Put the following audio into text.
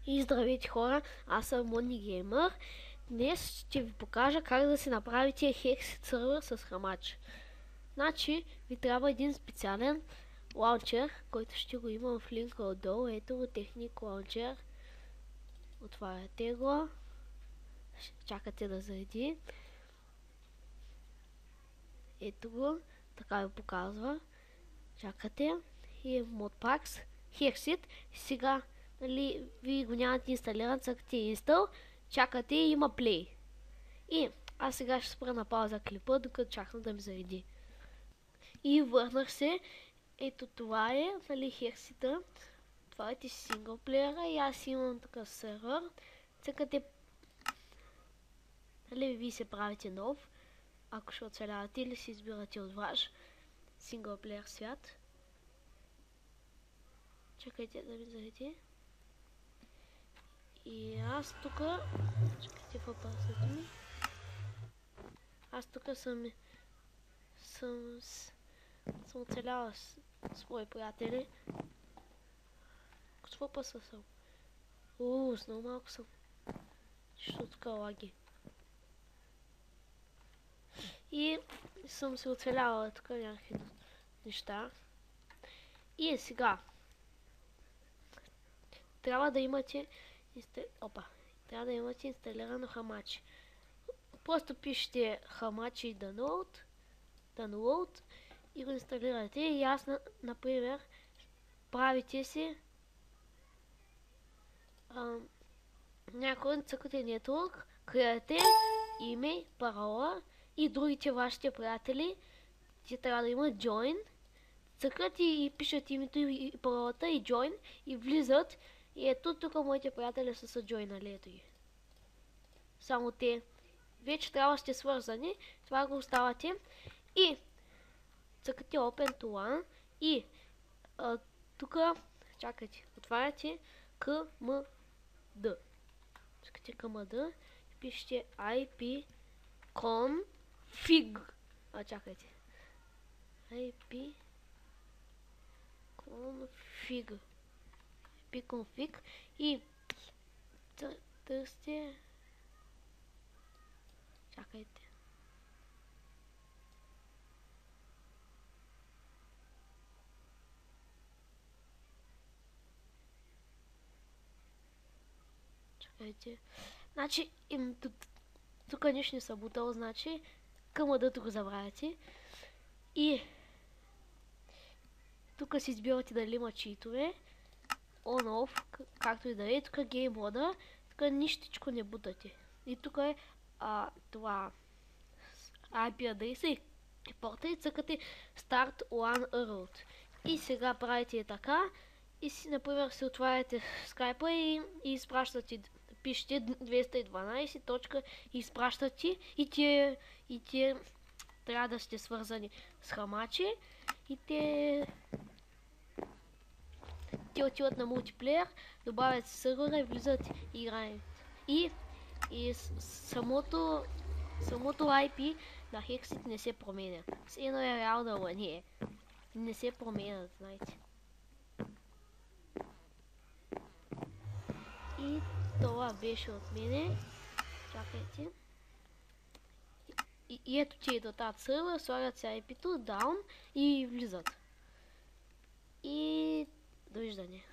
И здравейте хора, аз съм Money Gamer. Днес ще ви покажа как да си направите Hexit сервер с храмач. Значи, ви трябва един специален лаунчер, който ще го има в линка отдолу. Ето го, техник лаунчер. Отваряте го. Чакате да зареди. Ето го, така ви показва. Чакате. И Modpacks, Hexit. Сега, нали, вие го нямате инсталиран, цъкате инстал, чакате и има play. И аз сега ще спра на пауза клипа, докато чакам да ми зареди. И върнах се. Ето това е, нали, Hexit-а. Това е синглплеера и аз имам такъв сервер. Цъкате, нали, вие се правите нов, ако ще оцелявате или си избирате от ваш синглплеер свят. Чакайте да ми зареди. И аз тука... Чакайте в апарата ми. Аз тука съм оцеляла с мои приятели. Какво пъса съм? С много малко съм. Що така лаги. И съм се оцеляла тук някакви неща. И сега трябва да имате инсталирано хамачи. Просто пишете хамачи download и го инсталирате. И аз, например, правите си някой цъкате network, креате име, парола и другите вашите приятели. Те трябва да имат join. Цъкат и пишат името и паролата и join и влизат. И ето тук моите приятели са джойнали, ето ги. Само те. Вече трябва да сте свързани. Това го оставате. И цъкате Open to One. И тук, чакайте, отваряте KMD. Цъкате KMD и пишете IP config. Чакайте. IP config. Config и търсите. Чакайте. Чакайте. Значи, тук нищо не съм бутал, значи къмъдато го забравяте. И тук си избирате дали има читове. On-off, както и да е. Тук Game Mode, тук нищичко не бутате. И тук е това IP адреса и порта и цъкате Start One Route. И сега правите така и си, например, се отваряте Skype и изпращате, пишете 212 точка и изпращате и те трябва да сте свързани с хамачи и те отиват на мултиплеер, добавят сервера и влизат и играят. И самото IP на Hexit не се променя. С едно е реална лъния. Не се променят, знаете. И това беше от мене. Чакайте. И ето ти до тази сервер, слагат се IP-то, down и влизат. И довиждане.